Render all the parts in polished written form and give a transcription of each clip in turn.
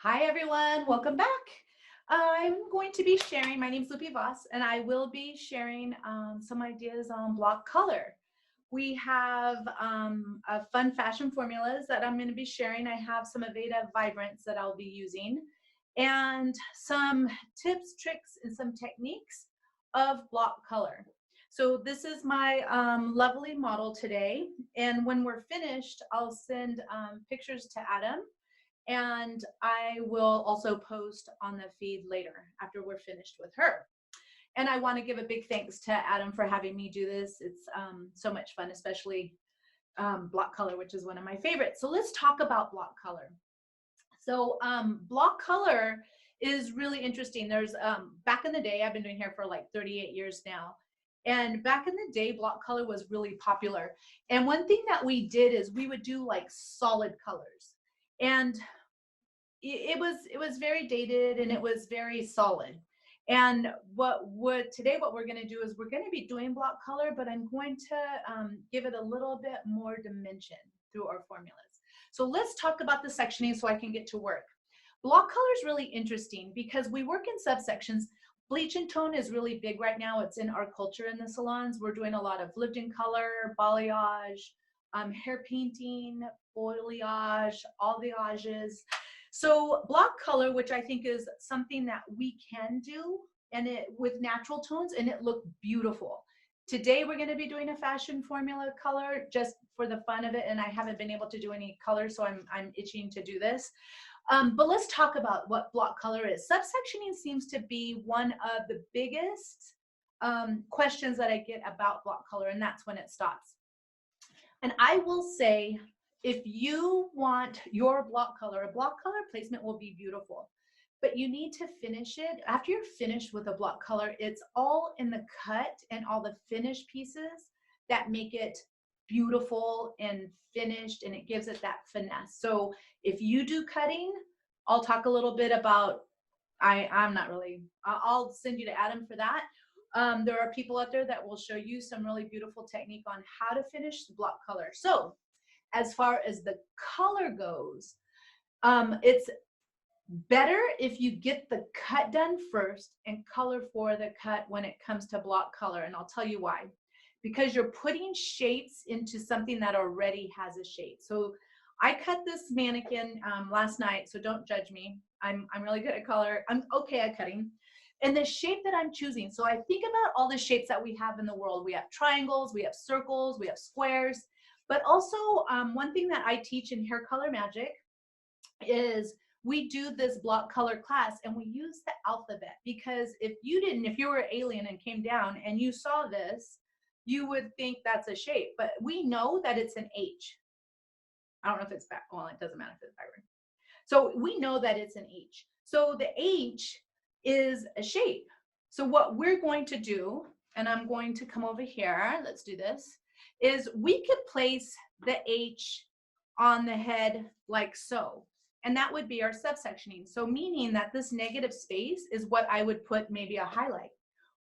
Hi everyone, welcome back. I'm going to be sharing, my name is Lupe Voss, and I will be sharing some ideas on block color. We have a fun fashion formulas that I'm going to be sharing. I have some Aveda Vibrants that I'll be using, and some tips, tricks, and some techniques of block color. So this is my lovely model today, and when we're finished, I'll send pictures to Adam, and I will also post on the feed later after we're finished with her. And I want to give a big thanks to Adam for having me do this. It's so much fun, especially block color, which is one of my favorites. So let's talk about block color. So block color is really interesting. There's back in the day, I've been doing hair for like 38 years now. And back in the day, block color was really popular. And one thing that we did is we would do like solid colors. And it was very dated and it was very solid. And what we're going to do is we're going to be doing block color, but I'm going to give it a little bit more dimension through our formulas. So let's talk about the sectioning so I can get to work. Block color is really interesting because we work in subsections. Bleach and tone is really big right now. It's in our culture in the salons. We're doing a lot of lived in color, balayage, hair painting, foliage, alliages. So block color, which I think is something that we can do, and it with natural tones, and it looked beautiful. Today we're going to be doing a fashion formula color just for the fun of it, and I haven't been able to do any color, so I'm itching to do this. But let's talk about what block color is. Subsectioning seems to be one of the biggest questions that I get about block color, and that's when it stops. And I will say, if you want your block color, a block color placement will be beautiful, but you need to finish it. After you're finished with a block color, it's all in the cut and all the finished pieces that make it beautiful and finished, and it gives it that finesse. So if you do cutting, I'll talk a little bit about, I'm not really, I'll send you to Adam for that. There are people out there that will show you some really beautiful technique on how to finish the block color. So as far as the color goes, it's better if you get the cut done first and color for the cut when it comes to block color. And I'll tell you why. Because you're putting shapes into something that already has a shape. So I cut this mannequin last night, so don't judge me. I'm really good at color. I'm okay at cutting. And the shape that I'm choosing, so I think about all the shapes that we have in the world. We have triangles, we have circles, we have squares. But also, one thing that I teach in Hair Color Magic is we do this block color class and we use the alphabet, because if you were an alien and came down and you saw this, you would think that's a shape, but we know that it's an H. I don't know if it's back, well, it doesn't matter if it's backward. So we know that it's an H. So the H is a shape. So what we're going to do, and I'm going to come over here, let's do this, is we could place the H on the head like so. And that would be our subsectioning. So meaning that this negative space is what I would put maybe a highlight,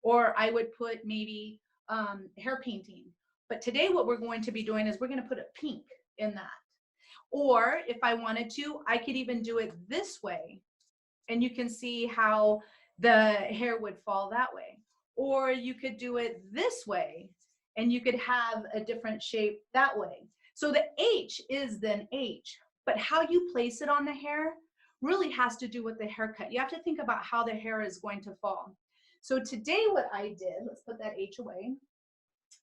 or I would put maybe hair painting. But today what we're going to be doing is we're going to put a pink in that. Or if I wanted to, I could even do it this way. And you can see how the hair would fall that way. Or you could do it this way, and you could have a different shape that way. So the H is then H, but how you place it on the hair really has to do with the haircut. You have to think about how the hair is going to fall. So today what I did, let's put that H away,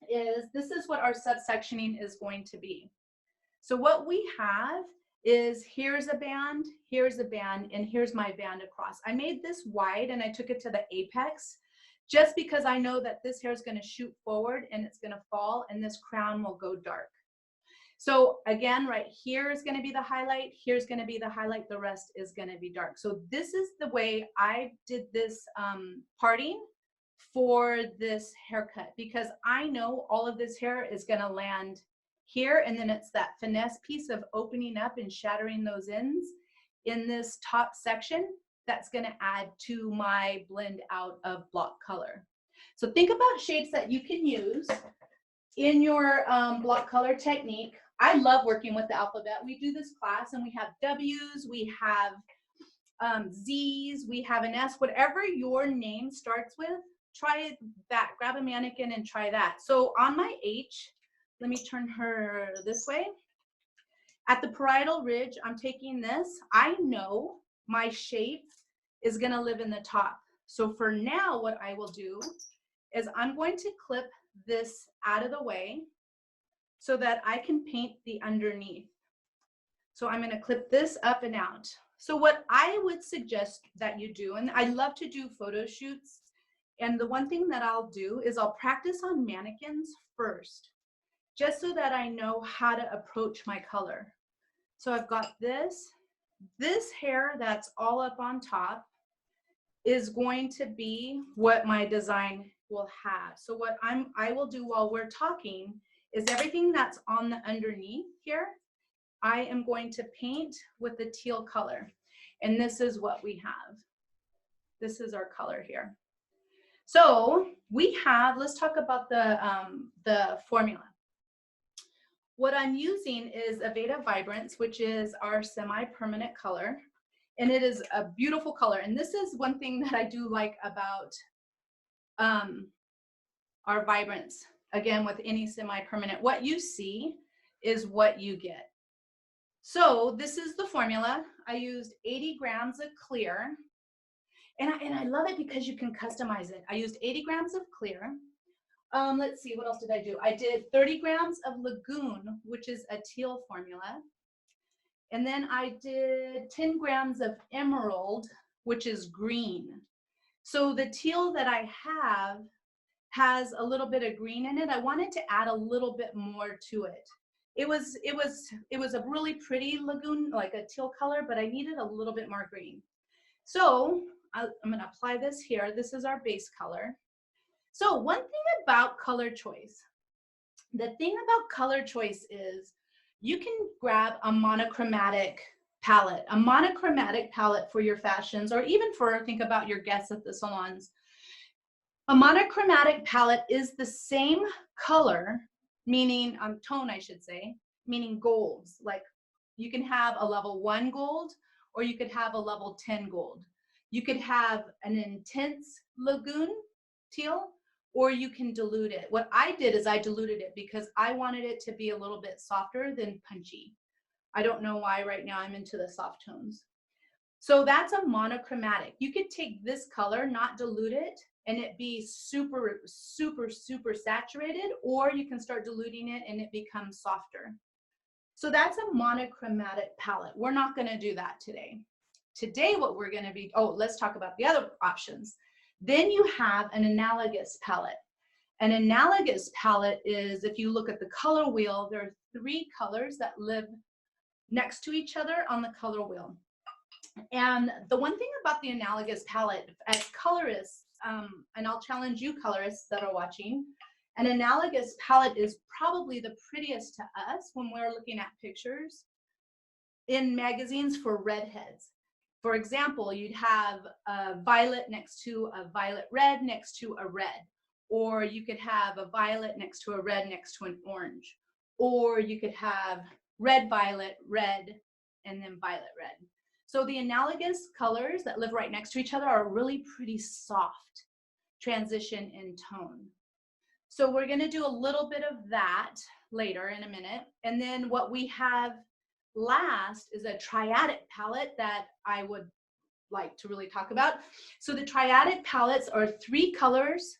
is this is what our subsectioning is going to be. So what we have is here's a band, and here's my band across. I made this wide and I took it to the apex just because I know that this hair is going to shoot forward and it's going to fall, and this crown will go dark. So again, right here is going to be the highlight, here's going to be the highlight, the rest is going to be dark. So this is the way I did this parting for this haircut, because I know all of this hair is going to land here, and then it's that finesse piece of opening up and shattering those ends in this top section that's going to add to my blend out of block color. So think about shapes that you can use in your block color technique. I love working with the alphabet. We do this class and we have W's, we have Z's, we have an S, whatever your name starts with, try that. Grab a mannequin and try that. So on my H, let me turn her this way. At the parietal ridge, I'm taking this. I know my shape is going to live in the top. So for now, what I will do is I'm going to clip this out of the way so that I can paint the underneath. So I'm going to clip this up and out. So what I would suggest that you do, and I love to do photo shoots, and the one thing that I'll do is I'll practice on mannequins first, just so that I know how to approach my color. So I've got this hair that's all up on top is going to be what my design will have. So what I will do while we're talking is everything that's on the underneath here, I am going to paint with the teal color. And this is what we have. This is our color here. So we have, let's talk about the formula. What I'm using is Aveda Vibrance, which is our semi-permanent color. And it is a beautiful color. And this is one thing that I do like about our Vibrance. Again, with any semi-permanent, what you see is what you get. So this is the formula. I used 80 grams of clear. And I love it because you can customize it. I used 80 grams of clear. Let's see, what else did I do? I did 30 grams of Lagoon, which is a teal formula. And then I did 10 grams of Emerald, which is green. So the teal that I have has a little bit of green in it. I wanted to add a little bit more to it. It was a really pretty Lagoon, like a teal color, but I needed a little bit more green. So I'm going to apply this here. This is our base color. So one thing about color choice, the thing about color choice is you can grab a monochromatic palette for your fashions, or even for, think about your guests at the salons. A monochromatic palette is the same color, meaning tone, I should say, meaning golds. Like you can have a level 1 gold, or you could have a level 10 gold. You could have an intense Lagoon teal, or you can dilute it. What I did is I diluted it because I wanted it to be a little bit softer than punchy. I don't know why right now I'm into the soft tones. So that's a monochromatic. You could take this color, not dilute it, and it be super, super, super saturated, or you can start diluting it and it becomes softer. So that's a monochromatic palette. We're not going to do that today. Today, what we're going to be, let's talk about the other options. Then you have an analogous palette. An analogous palette is, if you look at the color wheel, there are 3 colors that live next to each other on the color wheel. And the one thing about the analogous palette, as colorists, and I'll challenge you colorists that are watching, an analogous palette is probably the prettiest to us when we're looking at pictures in magazines for redheads. For example, you'd have a violet next to a violet red next to a red, or you could have a violet next to a red next to an orange, or you could have red, violet, red, and then violet, red. So the analogous colors that live right next to each other are really pretty soft transition in tone. So we're going to do a little bit of that later in a minute. And then what we have last is a triadic palette that I would like to really talk about. So the triadic palettes are 3 colors.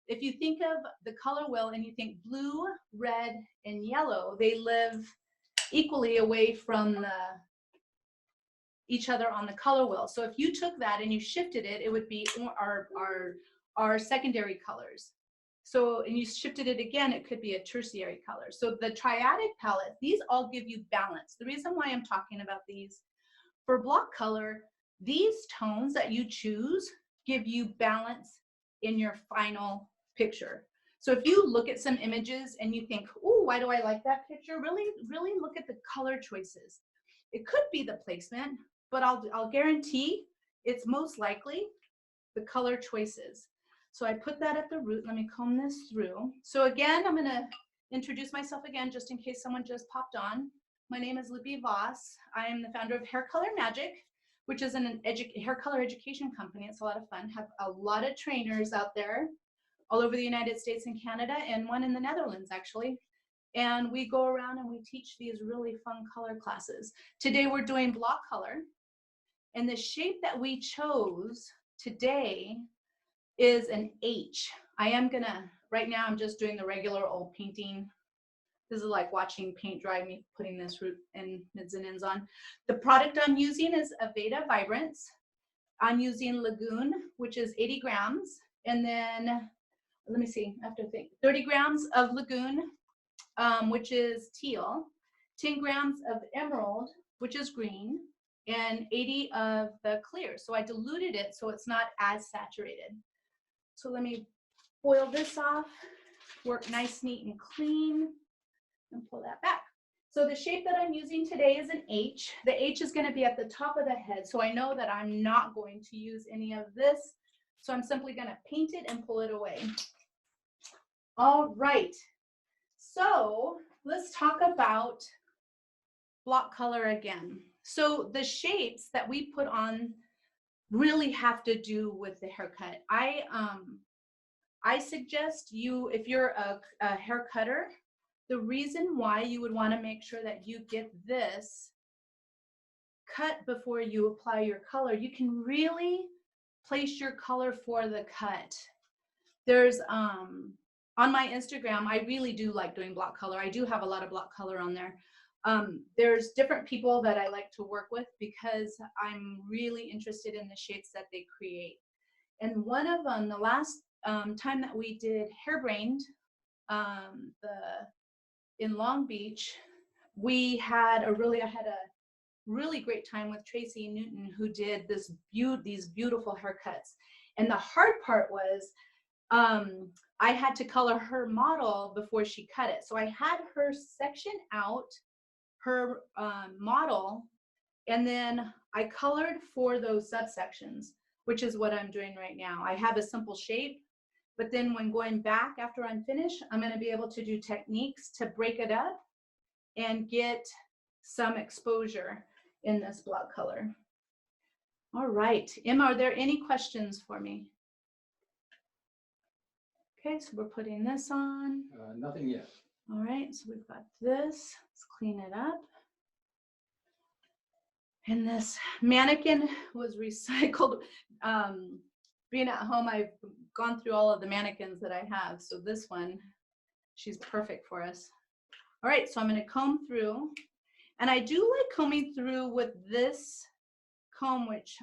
If you think of the color wheel and you think blue, red, and yellow, they live equally away from each other on the color wheel. So if you took that and you shifted it, it would be our secondary colors. So, and you shifted it again, it could be a tertiary color. So the triadic palette, these all give you balance. The reason why I'm talking about these, for block color, these tones that you choose give you balance in your final picture. So if you look at some images and you think, oh, why do I like that picture? Really, really look at the color choices. It could be the placement, but I'll guarantee it's most likely the color choices. So I put that at the root. Let me comb this through. So again, I'm going to introduce myself again, just in case someone just popped on. My name is Lupe Voss. I am the founder of Hair Color Magic, which is an hair color education company. It's a lot of fun. Have a lot of trainers out there all over the United States and Canada, and one in the Netherlands actually. And we go around and we teach these really fun color classes. Today we're doing block color, and the shape that we chose today is an H. I am gonna, right now I'm just doing the regular old painting. This is like watching paint dry, me putting this root and mids and ends on. The product I'm using is Aveda Vibrance. I'm using Lagoon, which is 80 grams. And then, let me see, I have to think, 30 grams of Lagoon, which is teal, 10 grams of Emerald, which is green, and 80 of the clear. So I diluted it so it's not as saturated. So let me boil this off, work nice, neat, and clean, and pull that back. So the shape that I'm using today is an H. The H is going to be at the top of the head, so I know that I'm not going to use any of this. So I'm simply going to paint it and pull it away. All right. So let's talk about block color again. So the shapes that we put on really have to do with the haircut. I suggest you, if you're a hair cutter, the reason why you would want to make sure that you get this cut before you apply your color, you can really place your color for the cut. There's on my Instagram, I really do like doing block color. I do have a lot of block color on there. There's different people that I like to work with because I'm really interested in the shapes that they create. And one of them, the last time that we did Hairbrained in Long Beach, I had a really great time with Tracy Newton, who did these beautiful haircuts. And the hard part was I had to color her model before she cut it. So I had her section out her model, and then I colored for those subsections, which is what I'm doing right now. I have a simple shape, but then when going back after I'm finished, I'm going to be able to do techniques to break it up and get some exposure in this block color. All right, Emma, are there any questions for me? Okay, so we're putting this on. Nothing yet. All right, so we've got this. Let's clean it up. And this mannequin was recycled. Being at home, I've gone through all of the mannequins that I have. So this one, she's perfect for us. All right, so I'm going to comb through. And I do like combing through with this comb, which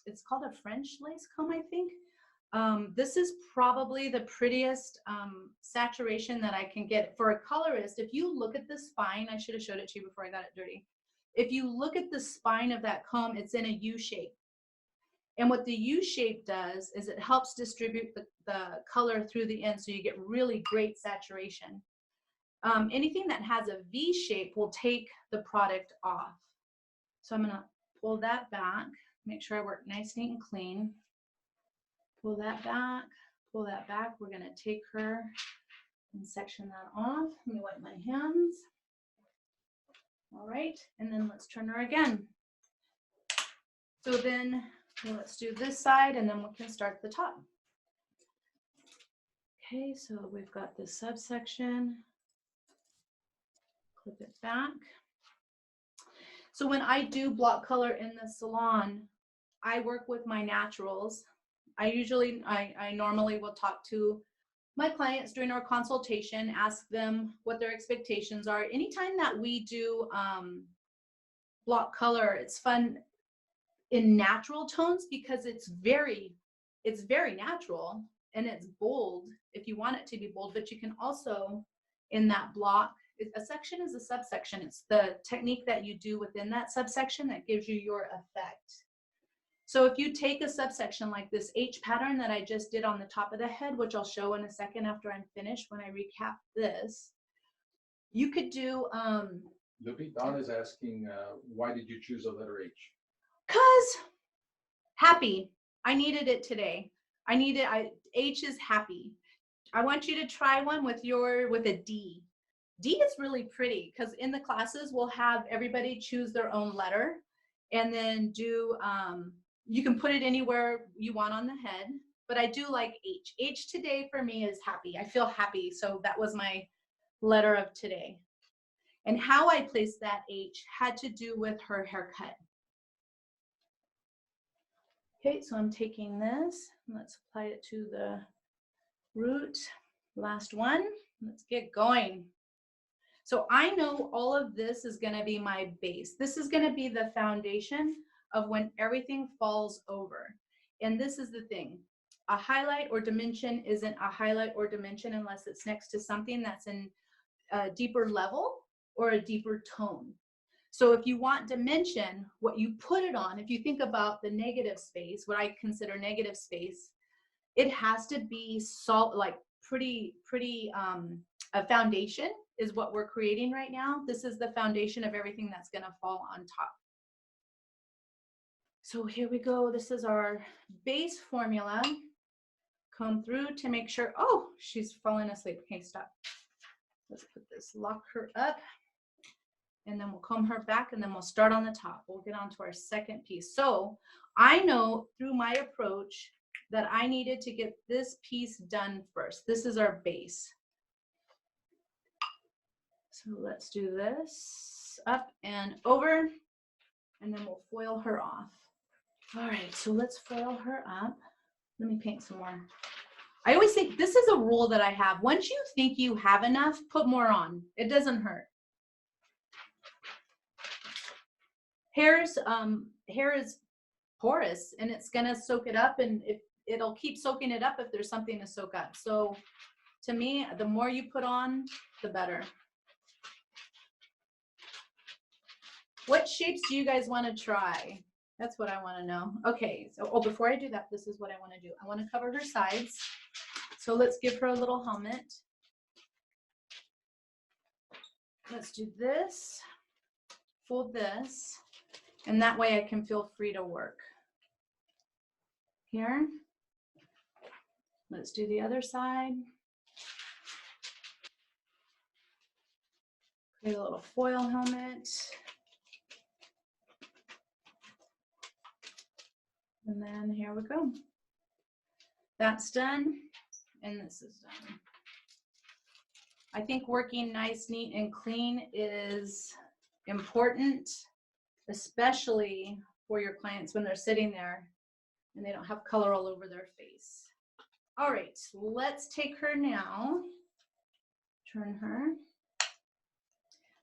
it's called a French lace comb, I think. This is probably the prettiest saturation that I can get for a colorist. If you look at the spine, I should have showed it to you before I got it dirty. If you look at the spine of that comb, it's in a U shape. And what the U shape does is it helps distribute the color through the end, so you get really great saturation. Anything that has a V shape will take the product off. So I'm gonna pull that back, make sure I work nice, neat, and clean. Pull that back, pull that back. We're gonna take her and section that off. Let me wipe my hands. All right, and then let's turn her again. So then let's do this side, and then we can start the top. Okay, so we've got this subsection. Clip it back. So when I do block color in the salon, I work with my naturals. I normally will talk to my clients during our consultation, ask them what their expectations are. Anytime that we do block color, it's fun in natural tones because it's very natural and it's bold if you want it to be bold, but you can also in that block, a section is a subsection. It's the technique that you do within that subsection that gives you your effect. So if you take a subsection like this H pattern that I just did on the top of the head, which I'll show in a second after I'm finished when I recap this, you could do Lupe, Don is asking, why did you choose a letter H? Cause happy. I needed it today. H is happy. I want you to try one with a D. D is really pretty because in the classes we'll have everybody choose their own letter, And then do, you can put it anywhere you want on the head, but I do like H. H today for me is happy. I feel happy. So that was my letter of today. And how I placed that H had to do with her haircut. Okay, so I'm taking this. Let's apply it to the root. Last one. Let's get going. So I know all of this is going to be my base. This is going to be the foundation of when everything falls over. And this is the thing. A highlight or dimension isn't a highlight or dimension unless it's next to something that's in a deeper level or a deeper tone. So if you want dimension, what you put it on, if you think about the negative space, what I consider negative space, it has to be like pretty a foundation is what we're creating right now. This is the foundation of everything that's going to fall on top. So here we go. This is our base formula. Comb through to make sure. Oh, she's falling asleep. Okay, stop. Let's put this, lock her up, and then we'll comb her back, and then we'll start on the top. We'll get on to our second piece. So I know through my approach that I needed to get this piece done first. This is our base. So let's do this up and over, and then we'll foil her off. All right, so let's foil her up. Let me paint some more. I always think this is a rule that I have. Once you think you have enough, put more on. It doesn't hurt. Hair is porous, and it's gonna soak it up, and it'll keep soaking it up if there's something to soak up. So to me, the more you put on, the better. What shapes do you guys want to try? That's what I want to know. Okay, so before I do that, this is what I want to do. I want to cover her sides. So let's give her a little helmet. Let's do this, fold this, and that way I can feel free to work. Here, let's do the other side. Create a little foil helmet. And then here we go. That's done, and this is done. I think working nice, neat, and clean is important, especially for your clients when they're sitting there and they don't have color all over their face. All right, let's take her now. Turn her.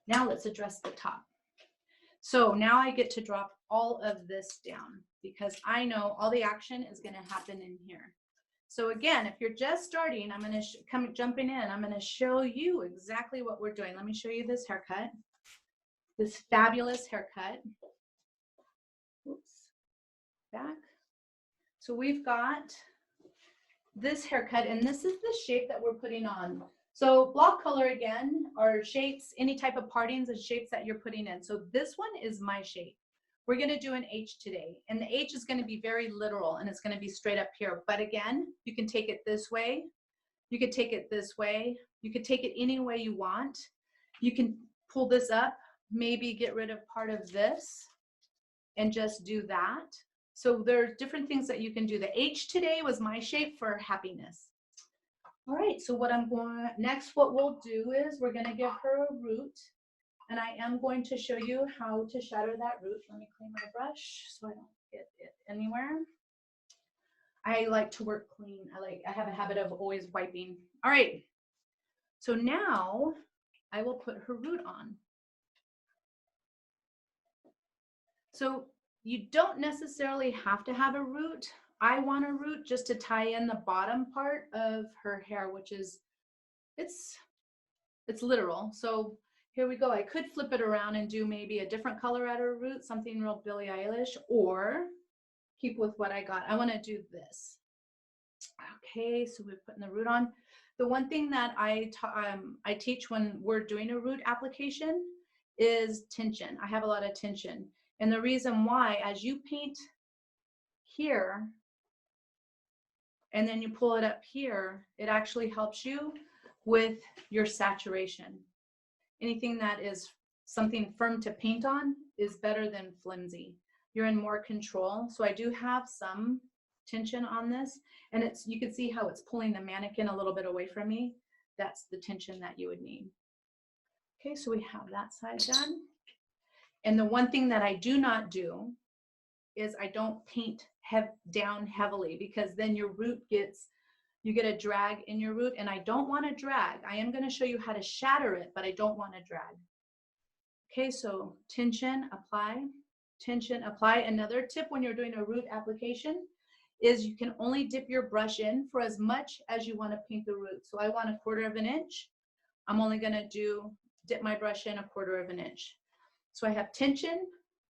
Now let's address the top. So now I get to drop all of this down because I know all the action is going to happen in here. So again, if you're just starting, I'm going to jumping in. I'm going to show you exactly what we're doing. Let me show you this haircut, this fabulous haircut. Oops, back. So we've got this haircut, and this is the shape that we're putting on. So block color again are shapes, any type of partings and shapes that you're putting in. So this one is my shape. We're going to do an H today, and the H is going to be very literal, and it's going to be straight up here. But again, you can take it this way. You could take it this way. You could take it any way you want. You can pull this up, maybe get rid of part of this and just do that. So there's different things that you can do. The H today was my shape for happiness. All right, so what we'll do is we're going to give her a root. And I am going to show you how to shadow that root. Let me clean my brush so I don't get it anywhere. I like to work clean. I have a habit of always wiping. All right. So now I will put her root on. So you don't necessarily have to have a root. I want a root just to tie in the bottom part of her hair, which is, it's literal. So here we go. I could flip it around and do maybe a different color at her root, something real Billie Eilish, or keep with what I got. I want to do this. Okay, so we're putting the root on. The one thing that I teach when we're doing a root application is tension. I have a lot of tension. And the reason why, as you paint here, and then you pull it up here, it actually helps you with your saturation. Anything that is something firm to paint on is better than flimsy. you're in more control. So I do have some tension on this, and you can see how it's pulling the mannequin a little bit away from me. That's the tension that you would need. Okay, so we have that side done. And the one thing that I do not do is I don't paint down heavily, because then your root you get a drag in your root, and I don't want to drag. I am going to show you how to shatter it, but I don't want to drag. Okay, so tension, apply, tension, apply. Another tip when you're doing a root application is you can only dip your brush in for as much as you want to paint the root. So I want 1/4 of an inch. I'm only going to dip my brush in 1/4 of an inch. So I have tension,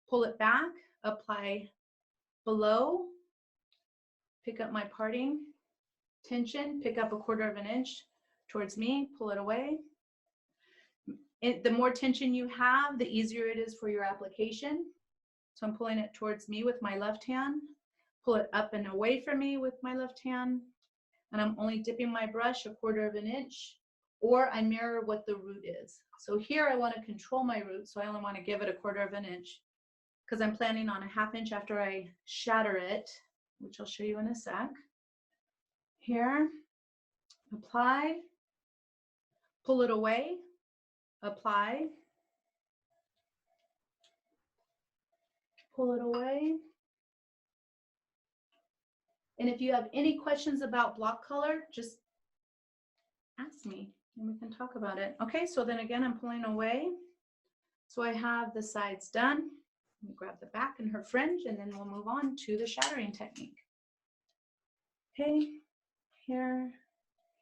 pull it back, apply below, pick up my parting, tension, pick up 1/4 of an inch towards me, pull it away. The more tension you have, the easier it is for your application. So I'm pulling it towards me with my left hand, pull it up and away from me with my left hand, and I'm only dipping my brush 1/4 of an inch, or I mirror what the root is. So here I want to control my root, so I only want to give it 1/4 of an inch, because I'm planning on 1/2 inch after I shatter it, which I'll show you in a sec. Here, apply, pull it away, apply, pull it away. And if you have any questions about block color, just ask me and we can talk about it. Okay, so then again, I'm pulling away. So I have the sides done. Let me grab the back and her fringe, and then we'll move on to the shattering technique. Okay, here,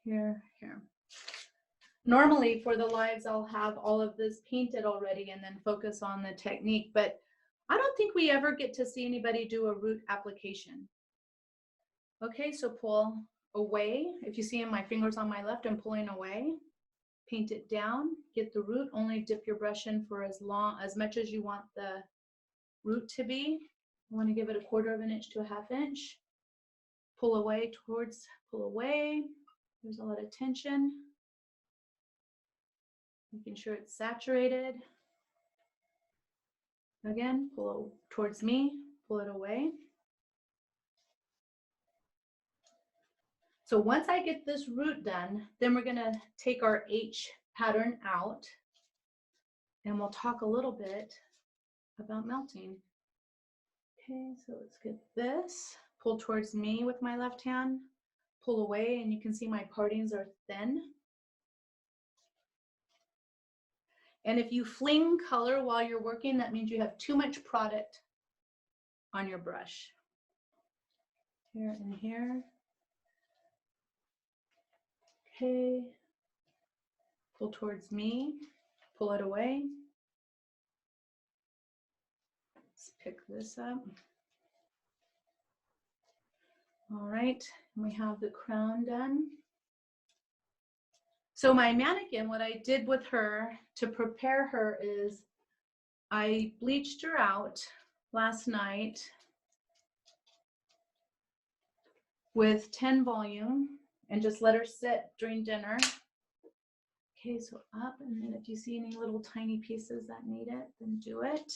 here, here. Normally for the lives, I'll have all of this painted already and then focus on the technique, but I don't think we ever get to see anybody do a root application. Okay, so pull away. If you see my fingers on my left, I'm pulling away. Paint it down, get the root, only dip your brush in for as much as you want the root to be. You want to give it 1/4 of an inch to 1/2 inch. Pull away pull away. There's a lot of tension. Making sure it's saturated. Again, pull towards me, pull it away. So once I get this root done, then we're going to take our H pattern out, and we'll talk a little bit about melting. Okay, so let's get this. Pull towards me with my left hand, pull away, and you can see my partings are thin. And if you fling color while you're working, that means you have too much product on your brush. Here and here. Okay, pull towards me, pull it away. Let's pick this up. All right, and we have the crown done. So my mannequin, what I did with her to prepare her is I bleached her out last night with 10 volume and just let her sit during dinner. Okay, so up, and then if you see any little tiny pieces that need it, then do it.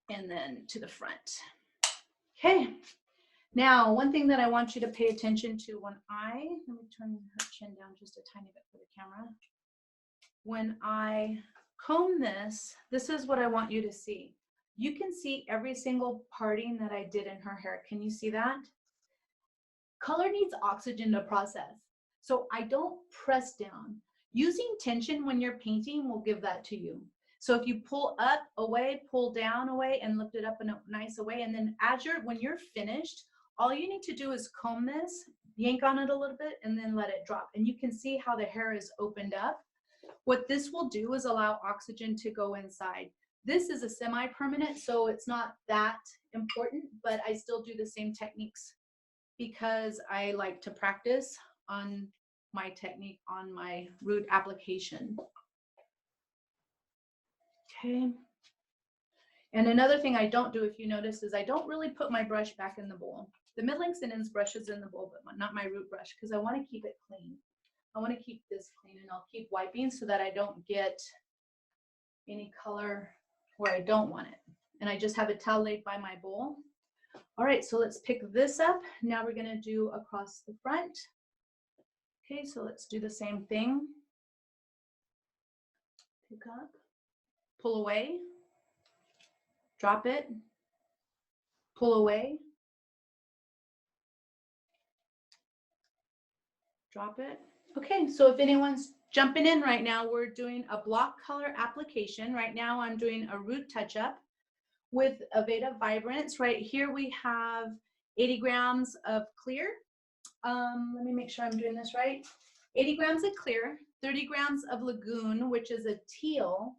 And then to the front. Okay, now one thing that I want you to pay attention to let me turn her chin down just a tiny bit for the camera. When I comb this is what I want you to see. You can see every single parting that I did in her hair. Can you see that? Color needs oxygen to process. So I don't press down. Using tension when you're painting will give that to you. So if you pull up, away, pull down, away, and lift it up in a nice way, and then when you're finished, all you need to do is comb this, yank on it a little bit, and then let it drop. And you can see how the hair is opened up. What this will do is allow oxygen to go inside. This is a semi-permanent, so it's not that important, but I still do the same techniques because I like to practice on my technique on my root application. Okay. And another thing I don't do, if you notice, is I don't really put my brush back in the bowl. The middlings and ends brush is in the bowl, but not my root brush, because I want to keep it clean. I want to keep this clean, and I'll keep wiping so that I don't get any color where I don't want it. and I just have a towel laid by my bowl. All right, so let's pick this up. Now we're gonna do across the front. Okay, so let's do the same thing. Pick up, pull away, drop it, pull away, drop it. Okay, so if anyone's jumping in right now, we're doing a block color application. Right now I'm doing a root touch-up with Aveda Vibrance. Right here we have 80 grams of clear. Let me make sure I'm doing this right. 80 grams of clear, 30 grams of lagoon, which is a teal,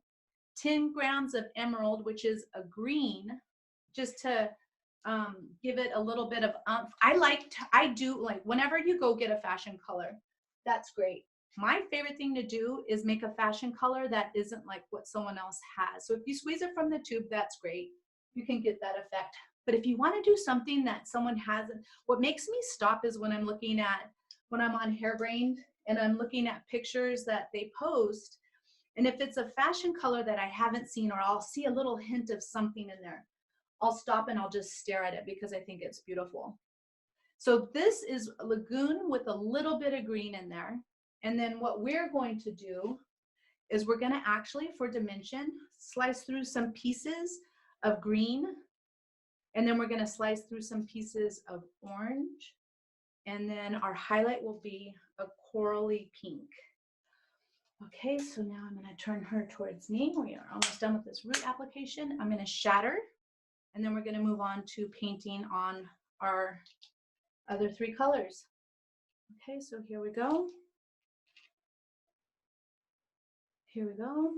10 grams of emerald, which is a green, just to give it a little bit of umph. I do like whenever you go get a fashion color, that's great. My favorite thing to do is make a fashion color that isn't like what someone else has. So if you squeeze it from the tube, that's great. You can get that effect. But if you want to do something that someone hasn't, what makes me stop is when I'm on Hairbrained and I'm looking at pictures that they post. And if it's a fashion color that I haven't seen, or I'll see a little hint of something in there, I'll stop and I'll just stare at it because I think it's beautiful. So this is a lagoon with a little bit of green in there. And then what we're going to do is we're going to actually, for dimension, slice through some pieces of green. And then we're going to slice through some pieces of orange. And then our highlight will be a corally pink. Okay, so now I'm going to turn her towards me. We are almost done with this root application. I'm going to shatter, and then we're going to move on to painting on our other three colors. Okay, so here we go. Here we go.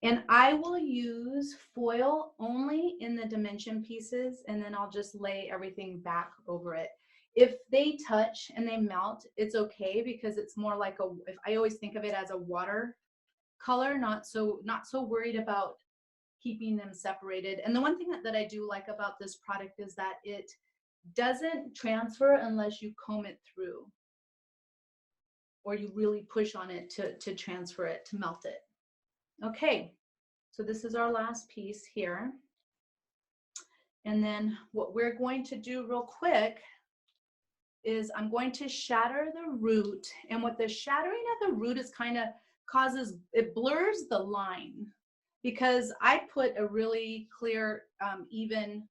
And I will use foil only in the dimension pieces, and then I'll just lay everything back over it. If they touch and they melt, it's okay, because it's more like if I always think of it as a water color, not so worried about keeping them separated. And the one thing that I do like about this product is that it doesn't transfer unless you comb it through, or you really push on it to transfer it, to melt it. Okay, so this is our last piece here. And then what we're going to do real quick is I'm going to shatter the root. And what the shattering of the root is kind of causes, it blurs the line, because I put a really clear, even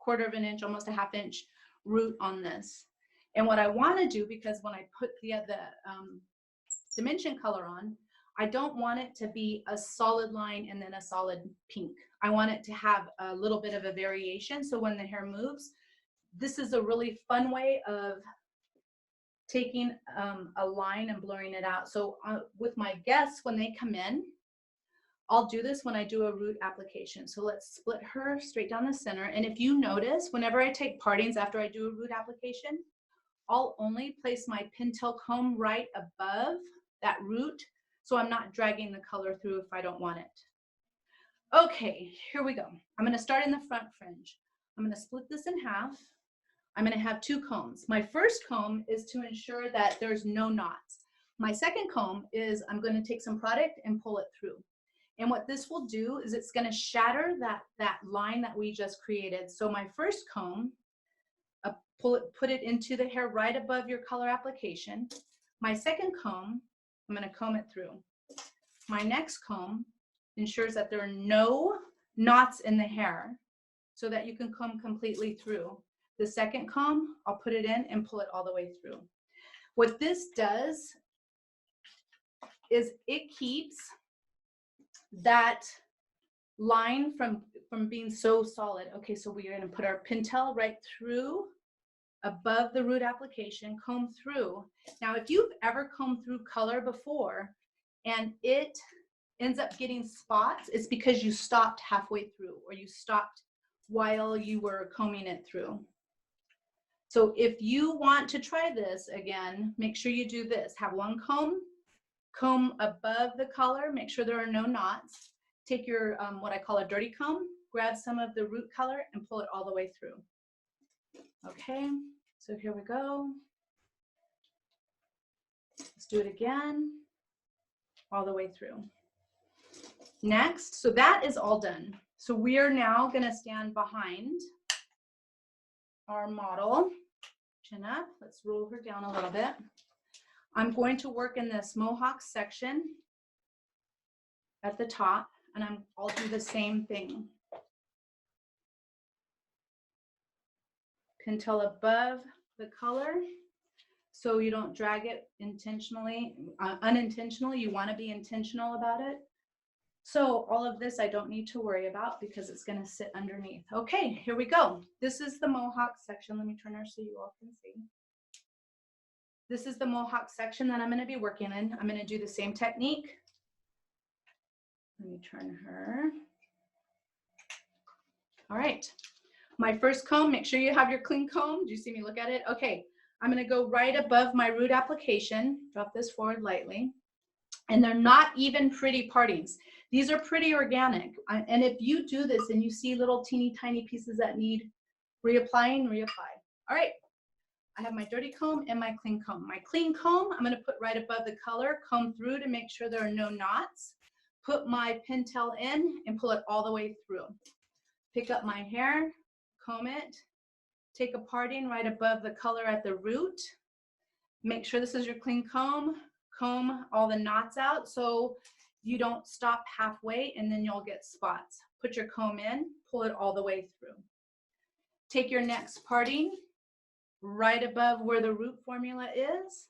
1/4 of an inch, almost a 1/2 inch root on this. And what I want to do, because when I put the dimension color on, I don't want it to be a solid line and then a solid pink. I want it to have a little bit of a variation. So when the hair moves, this is a really fun way of taking a line and blurring it out. So with my guests, when they come in, I'll do this when I do a root application. So let's split her straight down the center. And if you notice, whenever I take partings after I do a root application, I'll only place my pintail comb right above that root, so I'm not dragging the color through if I don't want it. Okay, here we go. I'm going to start in the front fringe. I'm going to split this in half. I'm going to have 2 combs. My first comb is to ensure that there's no knots. My second comb is I'm going to take some product and pull it through. And what this will do is it's going to shatter that line that we just created. So my first comb, put it into the hair right above your color application. My second comb, I'm going to comb it through. My next comb ensures that there are no knots in the hair, so that you can comb completely through. The second comb, I'll put it in and pull it all the way through. What this does is it keeps that line from being so solid. Okay, so we're going to put our pintail right through above the root application, comb through. Now, if you've ever combed through color before and it ends up getting spots, it's because you stopped halfway through, or you stopped while you were combing it through. So if you want to try this again, make sure you do this. Have one comb above the color, make sure there are no knots. Take your, what I call a dirty comb, grab some of the root color and pull it all the way through. Okay, so here we go. Let's do it again, all the way through. Next, so that is all done. So we are now going to stand behind our model. Chin up. Let's roll her down a little bit. I'm going to work in this mohawk section at the top, and I'll do the same thing. Pintail above the color so you don't drag it intentionally, unintentionally. You want to be intentional about it. So all of this I don't need to worry about because it's going to sit underneath. Okay, here we go. This is the mohawk section. Let me turn her so you all can see. This is the mohawk section that I'm going to be working in. I'm going to do the same technique. Let me turn her. All right. My first comb, make sure you have your clean comb. Do you see me look at it? Okay. I'm going to go right above my root application. Drop this forward lightly. And they're not even pretty partings. These are pretty organic. And if you do this and you see little teeny tiny pieces that need reapplying, reapply. All right. I have my dirty comb and my clean comb. My clean comb, I'm going to put right above the color, comb through to make sure there are no knots. Put my pintail in and pull it all the way through. Pick up my hair, comb it, take a parting right above the color at the root. Make sure this is your clean comb. Comb all the knots out so you don't stop halfway and then you'll get spots. Put your comb in, pull it all the way through. Take your next parting right above where the root formula is.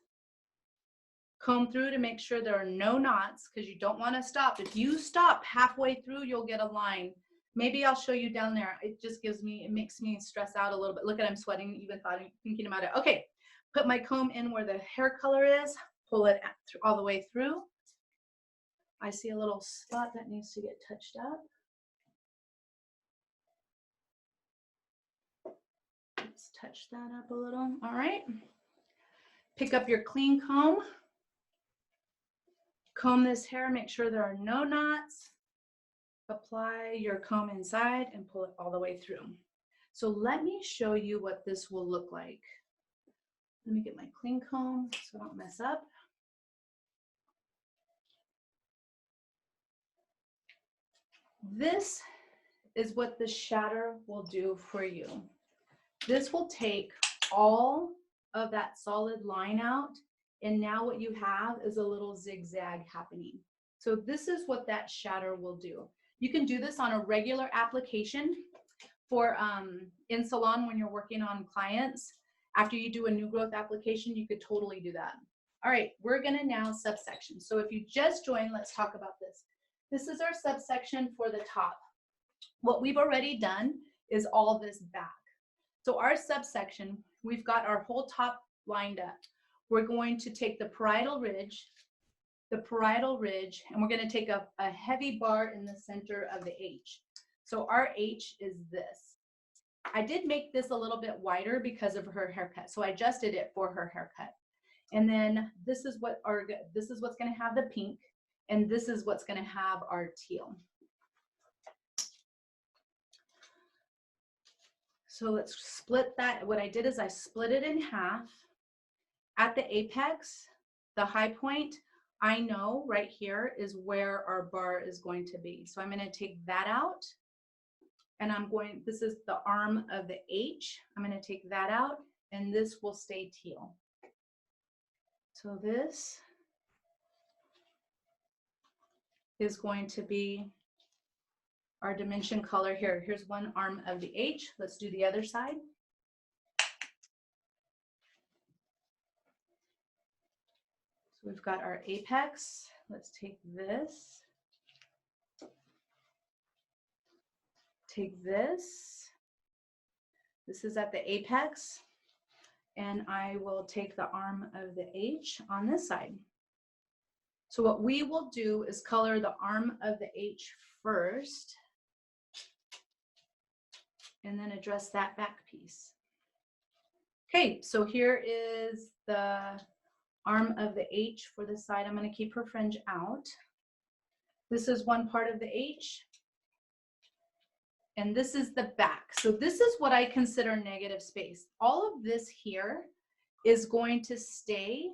Comb through to make sure there are no knots because you don't want to stop. If you stop halfway through, you'll get a line. Maybe I'll show you down there. It just it makes me stress out a little bit. Look at, I'm sweating even thinking about it. Okay, put my comb in where the hair color is, pull it all the way through. I see a little spot that needs to get touched up. Let's touch that up a little. All right. Pick up your clean comb. Comb this hair, make sure there are no knots. Apply your comb inside and pull it all the way through. So let me show you what this will look like. Let me get my clean comb so I don't mess up. This is what the shatter will do for you. This will take all of that solid line out, and now what you have is a little zigzag happening. So this is what that shatter will do. You can do this on a regular application for in salon when you're working on clients. After you do a new growth application, you could totally do that. All right, we're gonna now subsection. So if you just joined, let's talk about this. This is our subsection for the top. What we've already done is all this back. So our subsection, we've got our whole top lined up. We're going to take the parietal ridge, and we're going to take a heavy bar in the center of the H. So our H is this. I did make this a little bit wider because of her haircut, so I adjusted it for her haircut. And then this is what's going to have the pink, and this is what's going to have our teal. So let's split that. What I did is I split it in half. At the apex, the high point, I know right here is where our bar is going to be. So I'm going to take that out, and this is the arm of the H. I'm going to take that out, and this will stay teal. So this is going to be our dimension color here. Here's one arm of the H. Let's do the other side. So we've got our apex. Let's take this. Take this. This is at the apex. And I will take the arm of the H on this side. So what we will do is color the arm of the H first, and then address that back piece. Okay, so here is the arm of the H for this side. I'm going to keep her fringe out. This is one part of the H, and this is the back. So this is what I consider negative space. All of this here is going to stay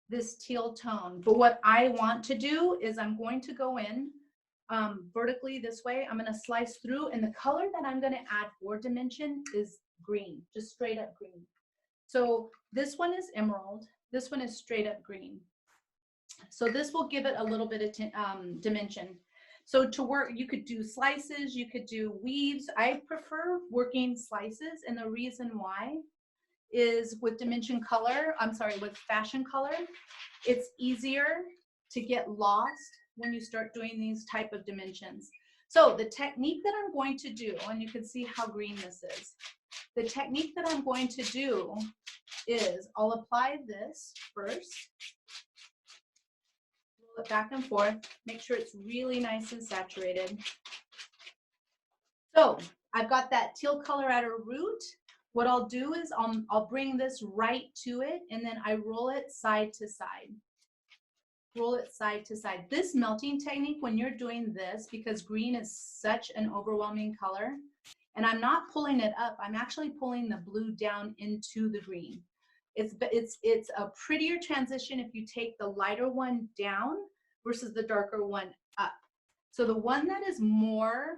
this teal tone, but what I want to do is I'm going to go in vertically this way. I'm going to slice through, and the color that I'm going to add for dimension is green, just straight up green. So this one is emerald. This one is straight up green. So this will give it a little bit of dimension. So to work, you could do slices, you could do weaves. I prefer working slices, and the reason why is with dimension color, with fashion color, it's easier to get lost when you start doing these type of dimensions. So the technique that I'm going to do, and you can see how green this is, the technique that I'm going to do is I'll apply this first, roll it back and forth, make sure it's really nice and saturated. So I've got that teal color at a root. What I'll do is I'll bring this right to it, and then I roll it side to side. Roll it side to side. This melting technique, when you're doing this, because green is such an overwhelming color, and I'm not pulling it up, I'm actually pulling the blue down into the green. It's a prettier transition if you take the lighter one down versus the darker one up. So the one that is more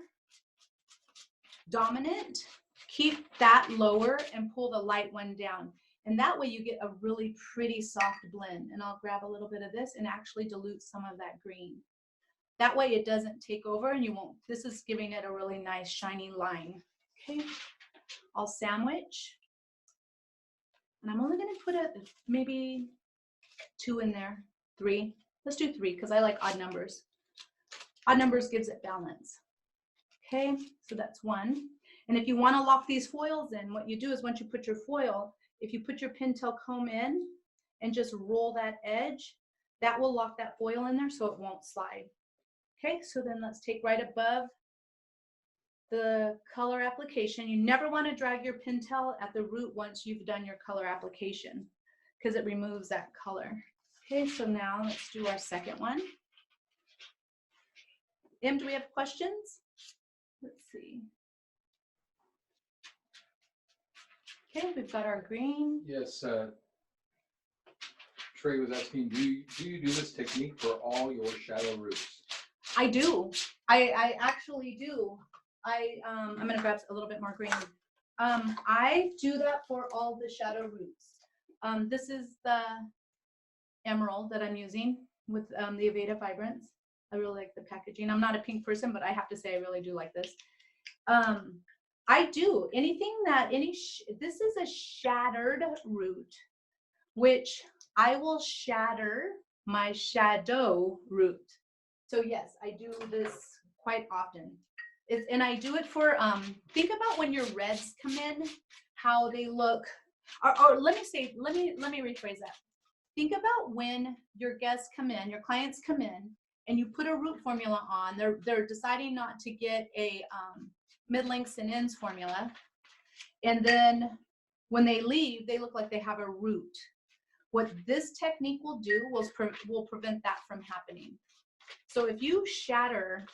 dominant, keep that lower and pull the light one down. And that way you get a really pretty soft blend. And I'll grab a little bit of this and actually dilute some of that green. That way it doesn't take over, and you won't, this is giving it a really nice shiny line. Okay, I'll sandwich. And I'm only gonna put maybe 2 in there, 3. Let's do 3 because I like odd numbers. Odd numbers gives it balance. Okay, so that's 1. And if you want to lock these foils in, what you do is once you put your foil, if you put your pintail comb in and just roll that edge, that will lock that foil in there so it won't slide. Okay, so then let's take right above the color application. You never want to drag your pintail at the root once you've done your color application because it removes that color. Okay, so now let's do our second one. Em, do we have questions? Let's see. Okay, we've got our green. Yes, Trey was asking, do you do this technique for all your shadow roots? I do. I actually do. I'm gonna grab a little bit more green. I do that for all the shadow roots. This is the emerald that I'm using with the Aveda Vibrance. I really like the packaging. I'm not a pink person, but I have to say I really do like this. I do anything that this is a shattered root, which I will shatter my shadow root. So yes, I do this quite often. And I do it for, think about when your reds come in, how they look, or let me rephrase that. Think about when your guests come in, your clients come in, and you put a root formula on, they're deciding not to get a mid-lengths and ends formula. And then when they leave, they look like they have a root. What this technique will do will prevent that from happening. So if you shatter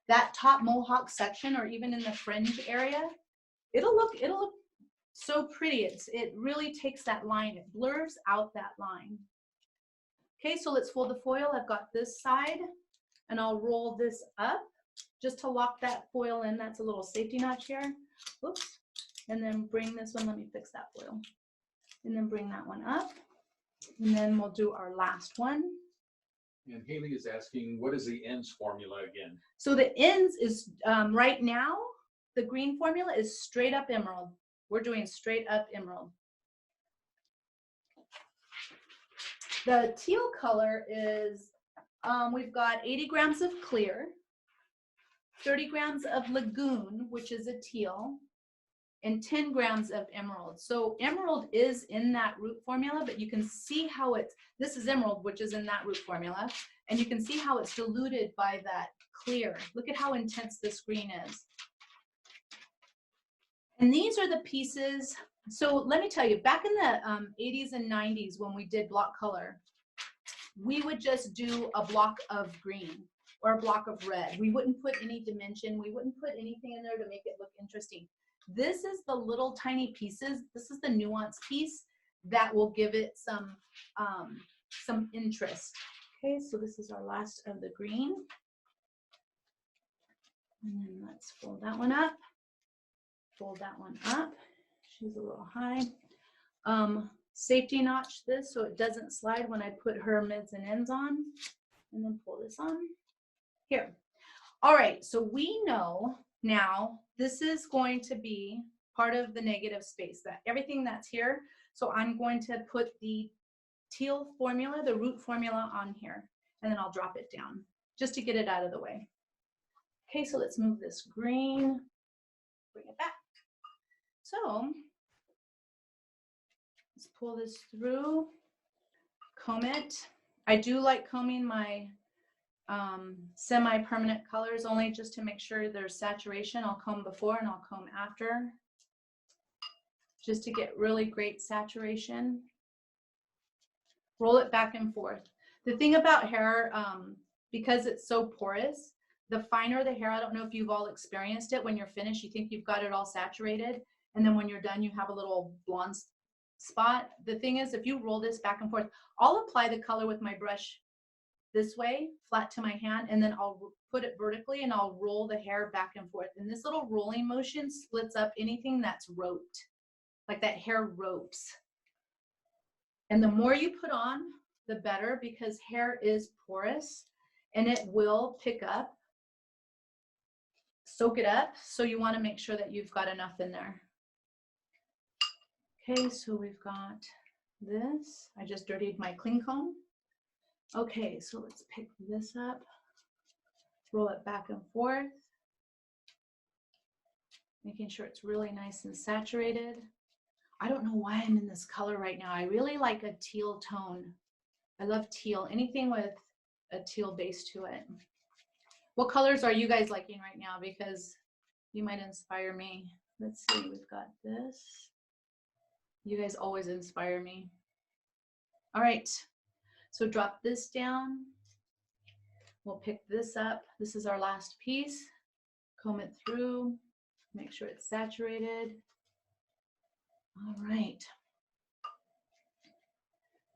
that top mohawk section, or even in the fringe area, it'll look so pretty. It really takes that line, it blurs out that line. Okay, so let's fold the foil. I've got this side, and I'll roll this up just to lock that foil in. That's a little safety notch here. Oops. And then bring this one, let me fix that foil. And then bring that one up. And then we'll do our last one. And Haley is asking, what is the ends formula again? So the ends is, right now, the green formula is straight up emerald. We're doing straight up emerald. The teal color is, we've got 80 grams of clear, 30 grams of lagoon, which is a teal, and 10 grams of emerald. So emerald is in that root formula, but you can see how this is emerald, which is in that root formula, and you can see how it's diluted by that clear. Look at how intense this green is. And these are the pieces. So let me tell you, back in the 80s and 90s when we did block color, we would just do a block of green or a block of red. We wouldn't put any dimension. We wouldn't put anything in there to make it look interesting. This is the little tiny pieces. This is the nuance piece that will give it some interest. Okay, so this is our last of the green. And then let's fold that one up. Fold that one up. She's a little high. Safety notch this so it doesn't slide when I put her mids and ends on. And then pull this on. Here. All right, so we know now this is going to be part of the negative space, that everything that's here. So I'm going to put the teal formula, the root formula on here, and then I'll drop it down just to get it out of the way. Okay, so let's move this green, bring it back. So let's pull this through, comb it. I do like combing my semi-permanent colors only just to make sure there's saturation. I'll comb before and I'll comb after just to get really great saturation. Roll it back and forth. The thing about hair, because it's so porous, the finer the hair, I don't know if you've all experienced it, when you're finished, you think you've got it all saturated, and then when you're done, you have a little blonde spot. The thing is, if you roll this back and forth, I'll apply the color with my brush this way, flat to my hand, and then I'll put it vertically and I'll roll the hair back and forth. And this little rolling motion splits up anything that's roped, like that hair ropes. And the more you put on, the better, because hair is porous and it will pick up, soak it up. So you want to make sure that you've got enough in there. Okay, so we've got this. I just dirtied my clean comb. Okay, so let's pick this up, roll it back and forth, making sure it's really nice and saturated. I don't know why I'm in this color right now. I really like a teal tone. I love teal, anything with a teal base to it. What colors are you guys liking right now? Because you might inspire me. Let's see, we've got this. You guys always inspire me. All right. So drop this down. We'll pick this up. This is our last piece. Comb it through. Make sure it's saturated. All right.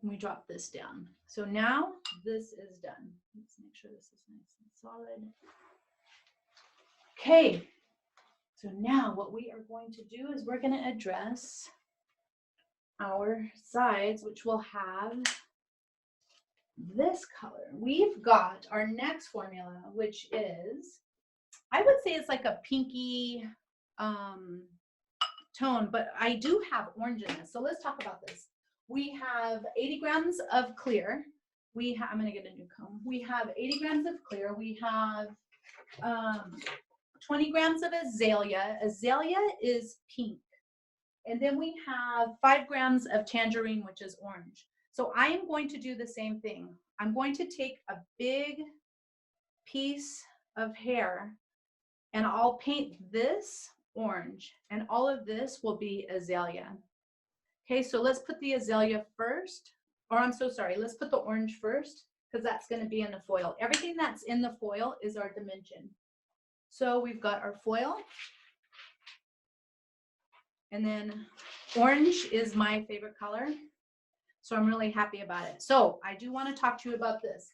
And we drop this down. So now this is done. Let's make sure this is nice and solid. Okay. So now what we are going to do is we're going to address our sides, which will have this color. We've got our next formula, which is, I would say it's like a pinky tone, but I do have orange in this. So let's talk about this. We have 80 grams of clear. I'm going to get a new comb. We have 80 grams of clear. We have 20 grams of azalea. Azalea is pink. And then we have 5 grams of tangerine, which is orange. So I am going to do the same thing. I'm going to take a big piece of hair and I'll paint this orange, and all of this will be azalea. Okay, so let's put the azalea first, or I'm so sorry, let's put the orange first because that's going to be in the foil. Everything that's in the foil is our dimension. So we've got our foil, and then orange is my favorite color. So I'm really happy about it. So I do want to talk to you about this.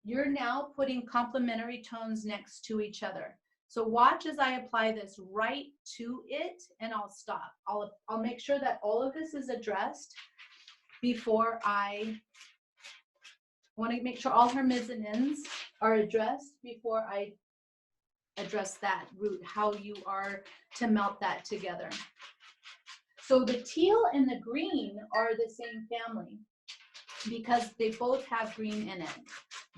You're now putting complementary tones next to each other. So watch as I apply this right to it, and I'll stop. I'll make sure that all of this is addressed before I want to make sure all her mids and ends are addressed before I address that root, how you are to melt that together. So the teal and the green are the same family because they both have green in it.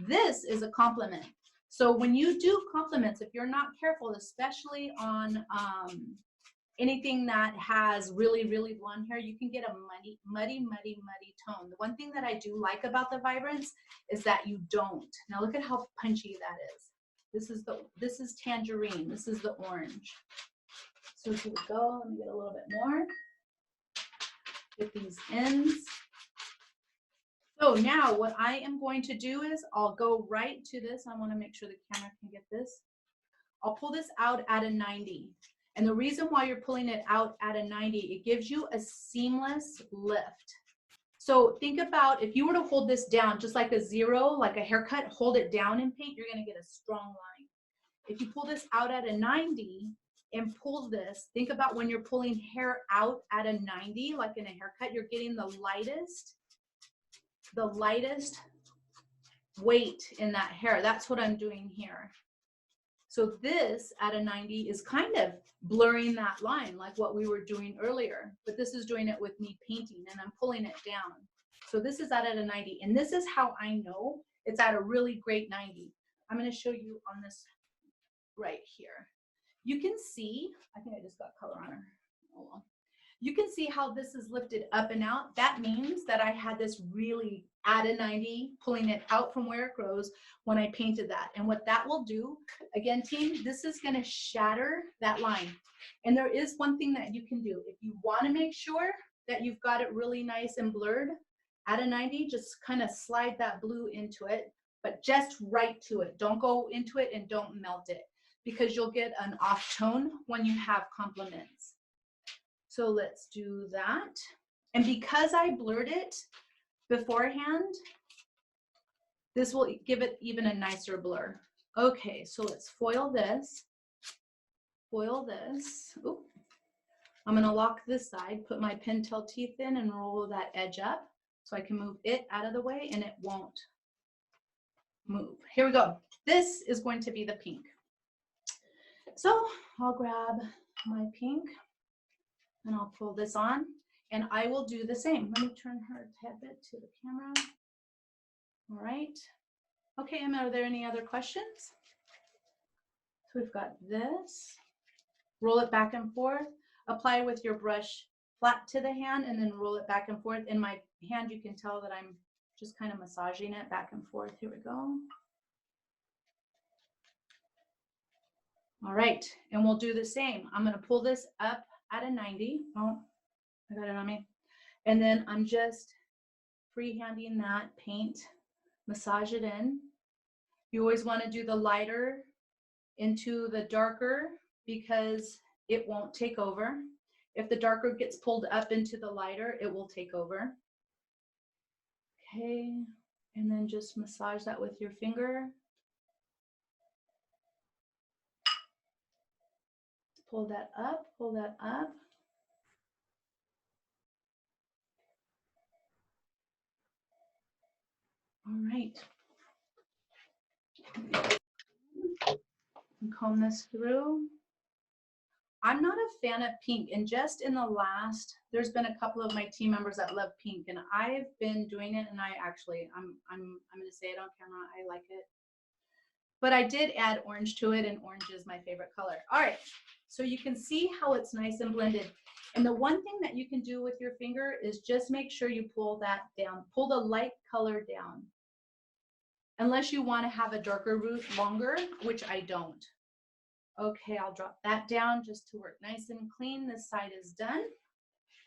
This is a complement. So when you do complements, if you're not careful, especially on anything that has really, really blonde hair, you can get a muddy tone. The one thing that I do like about the Vibrance is that you don't. Now look at how punchy that is. This is tangerine. This is the orange. So here we go. Let me get a little bit more. Get these ends. So now what I am going to do is I'll go right to this. I want to make sure the camera can get this. I'll pull this out at a 90. And the reason why you're pulling it out at a 90, it gives you a seamless lift. So think about if you were to hold this down just like a zero, like a haircut, hold it down and paint, you're going to get a strong line. if you pull this out at a 90 and pull this, think about when you're pulling hair out at a 90, like in a haircut, you're getting the lightest weight in that hair. That's what I'm doing here. So this at a 90 is kind of blurring that line like what we were doing earlier, but this is doing it with me painting and I'm pulling it down. So this is at a 90, and this is how I know it's at a really great 90. I'm going to show you on this right here. You can see, I think I just got color on her. Oh well. You can see how this is lifted up and out. That means that I had this really at a 90, pulling it out from where it grows when I painted that. And what that will do, again, team, this is going to shatter that line. And there is one thing that you can do. If you want to make sure that you've got it really nice and blurred, at a 90, just kind of slide that blue into it, but just right to it. Don't go into it and don't melt it, because you'll get an off tone when you have complements. So let's do that. And because I blurred it beforehand, this will give it even a nicer blur. Okay, so let's foil this. Foil this. Oop. I'm gonna lock this side, put my pintail teeth in and roll that edge up so I can move it out of the way and it won't move. Here we go. This is going to be the pink. So I'll grab my pink and I'll pull this on, and I will do the same. Let me turn her head a bit to the camera. All right. Okay, Emma, are there any other questions? So we've got this. Roll it back and forth. Apply with your brush flat to the hand and then roll it back and forth. In my hand, you can tell that I'm just kind of massaging it back and forth. Here we go. All right, and we'll do the same. I'm gonna pull this up at a 90. Oh, I got it on me. And then I'm just freehanding that paint, massage it in. You always want to do the lighter into the darker because it won't take over. If the darker gets pulled up into the lighter, it will take over. Okay, and then just massage that with your finger. Pull that up, pull that up. All right. And comb this through. I'm not a fan of pink, and just in the last, there's been a couple of my team members that love pink, and I've been doing it, and I'm going to say it on camera, I like it. But I did add orange to it, and orange is my favorite color. All right, so you can see how it's nice and blended. And the one thing that you can do with your finger is just make sure you pull that down, pull the light color down. Unless you want to have a darker root longer, which I don't. Okay, I'll drop that down just to work nice and clean. This side is done.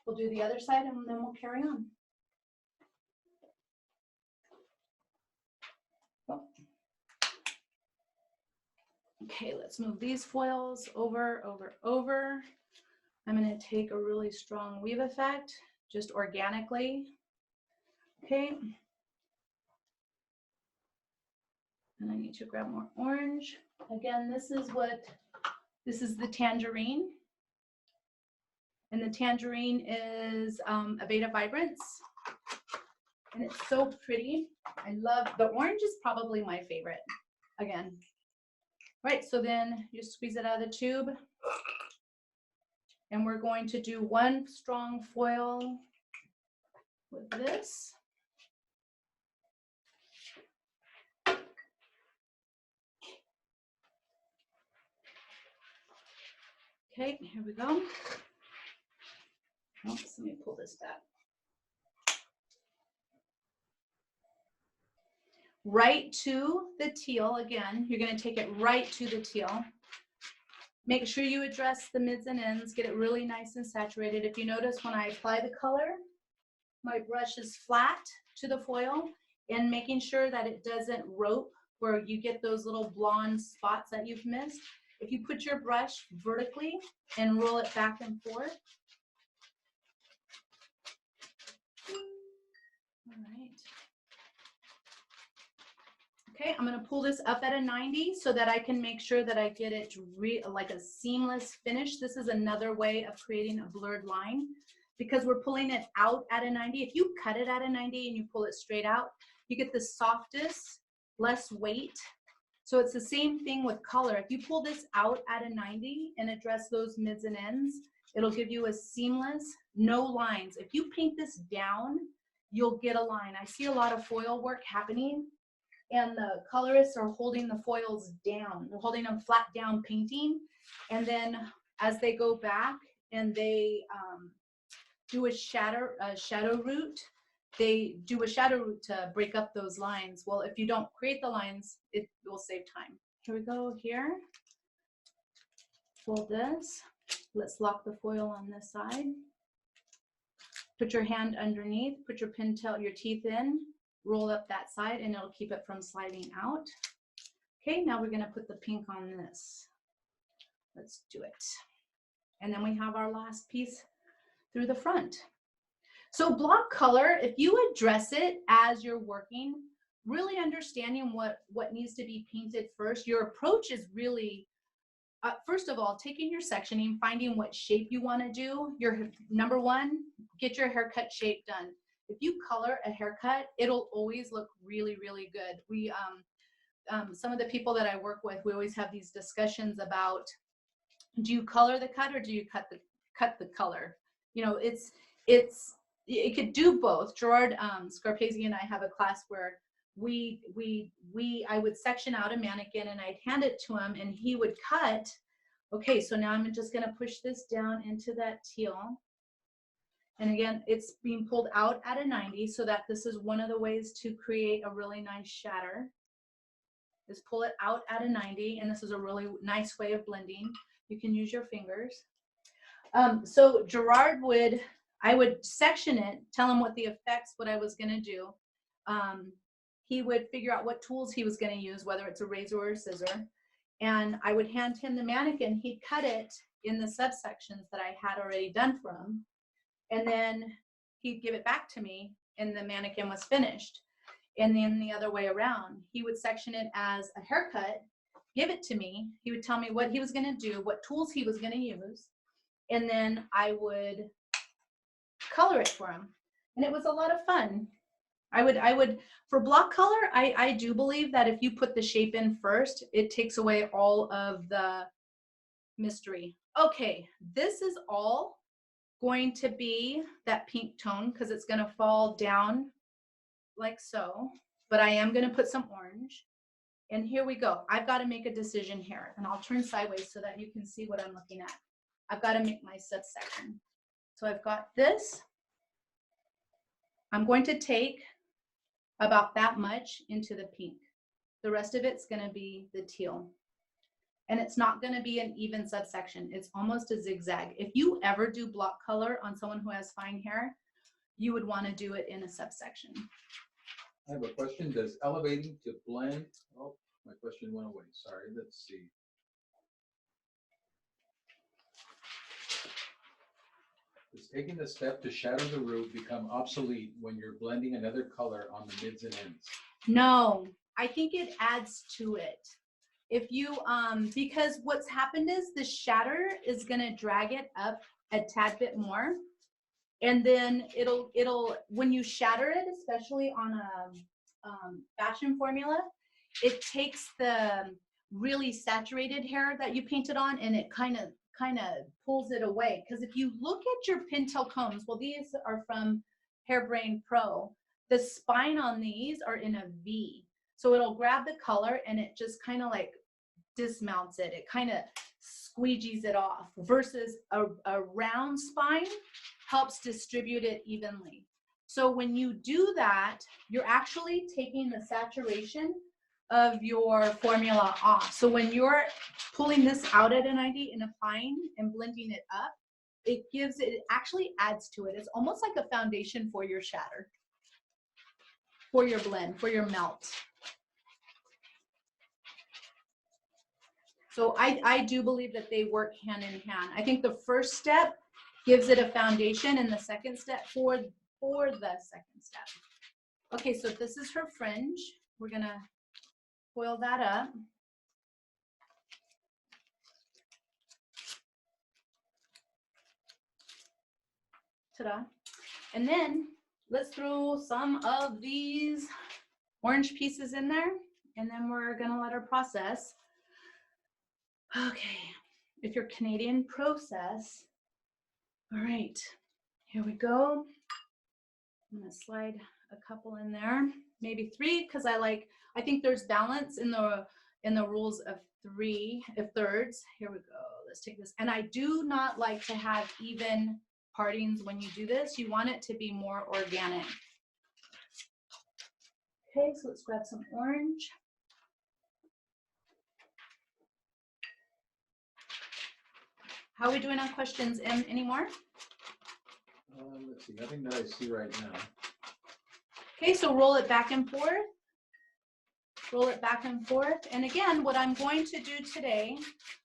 We'll do the other side and then we'll carry on. Oh. Okay, let's move these foils over, over, over. I'm going to take a really strong weave effect, just organically. Okay. And I need to grab more orange. Again, this is the tangerine. And the tangerine is a Beta Vibrance. And it's so pretty. I love, the orange is probably my favorite, again. Right, so then you squeeze it out of the tube. And we're going to do one strong foil with this. Okay, here we go. Oops, let me pull this back. Right to the teal, again, you're going to take it right to the teal. Make sure you address the mids and ends, get it really nice and saturated. If you notice when I apply the color, my brush is flat to the foil, and making sure that it doesn't rope where you get those little blonde spots that you've missed. If you put your brush vertically and roll it back and forth. All right. Okay, I'm gonna pull this up at a 90 so that I can make sure that I get it like a seamless finish. This is another way of creating a blurred line because we're pulling it out at a 90. If you cut it at a 90 and you pull it straight out, you get the softest, less weight. So it's the same thing with color. If you pull this out at a 90 and address those mids and ends, it'll give you a seamless, no lines. If you paint this down, you'll get a line. I see a lot of foil work happening and the colorists are holding the foils down. They're holding them flat down painting. And then as they go back and they do a shadow root, they do a shadow root to break up those lines. Well, if you don't create the lines, it will save time. Here we go here. Fold this. Let's lock the foil on this side. Put your hand underneath, put your pintail, your teeth in, roll up that side and it'll keep it from sliding out. Okay, now we're gonna put the pink on this. Let's do it. And then we have our last piece through the front. So block color, if you address it as you're working, really understanding what needs to be painted first, your approach is really, first of all, taking your sectioning, finding what shape you wanna do. Your number one, get your haircut shape done. If you color a haircut, it'll always look really, really good. We, some of the people that I work with, we always have these discussions about, do you color the cut or do you cut the color? You know, it could do both. Gerard Scarpese and I have a class where I would section out a mannequin and I'd hand it to him and he would cut. Okay, so now I'm just gonna push this down into that teal. And again, it's being pulled out at a 90 so that this is one of the ways to create a really nice shatter. Is pull it out at a 90, and this is a really nice way of blending. You can use your fingers. So Gerard I would section it, tell him what the effects, what I was gonna do. He would figure out what tools he was gonna use, whether it's a razor or a scissor. And I would hand him the mannequin, he'd cut it in the subsections that I had already done for him. And then he'd give it back to me and the mannequin was finished. And then the other way around, he would section it as a haircut, give it to me. He would tell me what he was gonna do, what tools he was gonna use. And then I would color it for him. And it was a lot of fun. I would, for block color, I do believe that if you put the shape in first, it takes away all of the mystery. Okay, this is all going to be that pink tone because it's going to fall down like so, but I am going to put some orange. And here we go. I've got to make a decision here, and I'll turn sideways so that you can see what I'm looking at. I've got to make my subsection. So I've got this. I'm going to take about that much into the pink. The rest of it's going to be the teal. And it's not going to be an even subsection. It's almost a zigzag. If you ever do block color on someone who has fine hair, you would want to do it in a subsection. I have a question. Does elevating to blend? Oh, my question went away. Sorry. Let's see. Does taking the step to shadow the root become obsolete when you're blending another color on the mids and ends? No, I think it adds to it. If you, because what's happened is the shatter is gonna drag it up a tad bit more. And then it'll when you shatter it, especially on a fashion formula, it takes the really saturated hair that you painted on and it kind of pulls it away. Because if you look at your pintail combs, well, these are from Hairbrain Pro. The spine on these are in a V. So it'll grab the color and it just kind of like dismounts it. It kind of squeegees it off versus a round spine helps distribute it evenly. So when you do that, you're actually taking the saturation of your formula off. So when you're pulling this out at a 90 and applying and blending it up, it actually adds to it. It's almost like a foundation for your shatter, for your blend, for your melt. So I do believe that they work hand in hand. I think the first step gives it a foundation and the second step for the second step. Okay, so this is her fringe. We're gonna foil that up. Ta-da. And then let's throw some of these orange pieces in there, and then we're gonna let her process. Okay, if you're Canadian, process. All right, here we go. I'm gonna slide a couple in there, maybe 3, because I think there's balance in the rules of 3 thirds. Here we go. Let's take this. And I do not like to have even partings when you do this. You want it to be more organic. Okay, so let's grab some orange. How are we doing on questions, Em, anymore? Let's see, nothing that I see right now. Okay, so roll it back and forth. Roll it back and forth. And again, what I'm going to do today,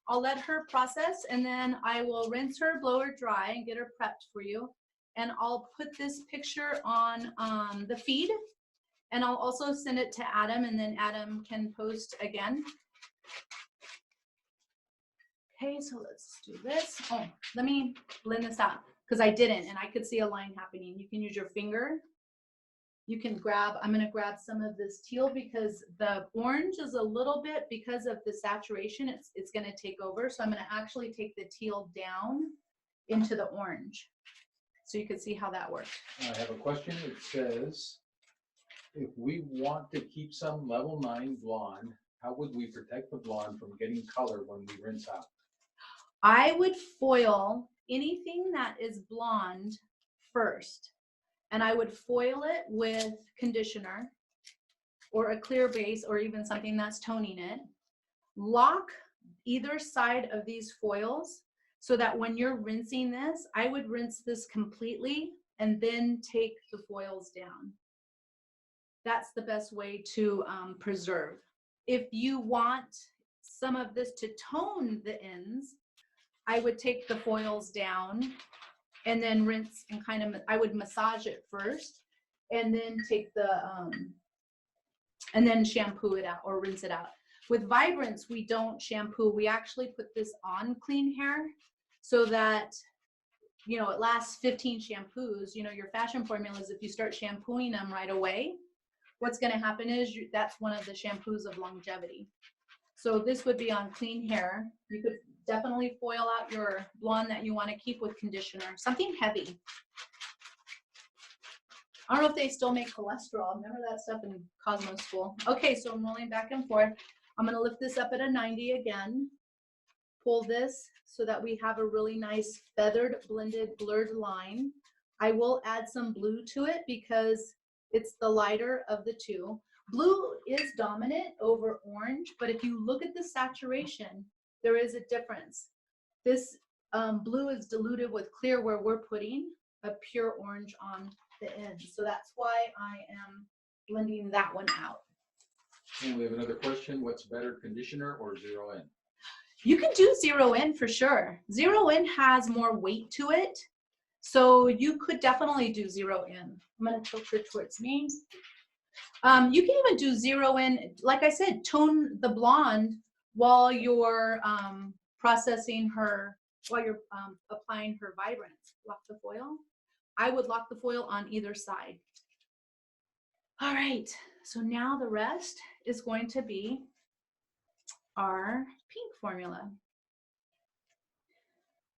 I'll let her process, and then I will rinse her, blow her dry, and get her prepped for you. And I'll put this picture on the feed, and I'll also send it to Adam, and then Adam can post again. Okay, so let's do this. Oh, let me blend this out, because I didn't, and I could see a line happening. You can use your finger. You can grab, I'm gonna grab some of this teal, because the orange is a little bit, because of the saturation, it's gonna take over. So I'm gonna actually take the teal down into the orange, so you can see how that works. I have a question. It says, if we want to keep some level 9 blonde, how would we protect the blonde from getting color when we rinse out? I would foil anything that is blonde first, and I would foil it with conditioner or a clear base, or even something that's toning it. Lock either side of these foils so that when you're rinsing this, I would rinse this completely and then take the foils down. That's the best way to preserve. If you want some of this to tone the ends, I would take the foils down and then rinse and kind of, I would massage it first and then take the, and then shampoo it out or rinse it out. With Vibrance, we don't shampoo. We actually put this on clean hair so that, you know, it lasts 15 shampoos. You know, your fashion formulas, if you start shampooing them right away, what's going to happen is that's one of the shampoos of longevity. So this would be on clean hair. You could definitely foil out your blonde that you want to keep with conditioner, something heavy. I don't know if they still make cholesterol. Remember that stuff in Cosmo school? Okay, so I'm rolling back and forth. I'm going to lift this up at a 90 again. Pull this so that we have a really nice feathered, blended, blurred line. I will add some blue to it because it's the lighter of the two. Blue is dominant over orange, but if you look at the saturation, there is a difference. This blue is diluted with clear, where we're putting a pure orange on the end. So that's why I am blending that one out. And we have another question. What's better, conditioner or 0N? You can do 0N for sure. 0N has more weight to it. So you could definitely do 0N. I'm going to tilt her towards me. You can even do 0N, like I said, tone the blonde while you're processing her, while you're applying her Vibrance. Lock the foil. I would lock the foil on either side. All right, so now the rest is going to be our pink formula.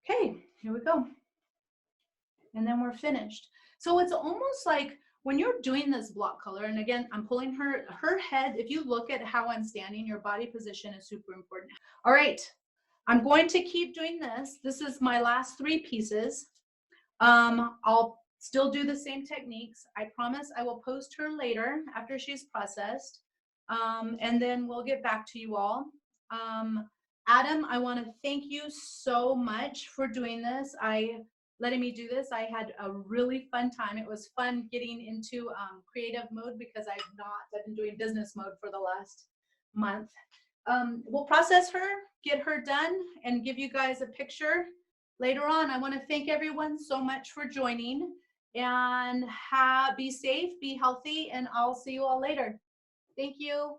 Okay, here we go. And then we're finished. So it's almost like when you're doing this block color, and again, I'm pulling her head. If you look at how I'm standing, your body position is super important. All right, I'm going to keep doing this. This is my last 3 pieces. I'll still do the same techniques. I promise I will post her later after she's processed. And then we'll get back to you all. Adam, I want to thank you so much for doing this. Letting me do this. I had a really fun time. It was fun getting into creative mode because I've been doing business mode for the last month. We'll process her, get her done, and give you guys a picture later on. I want to thank everyone so much for joining, and be safe, be healthy, and I'll see you all later. Thank you.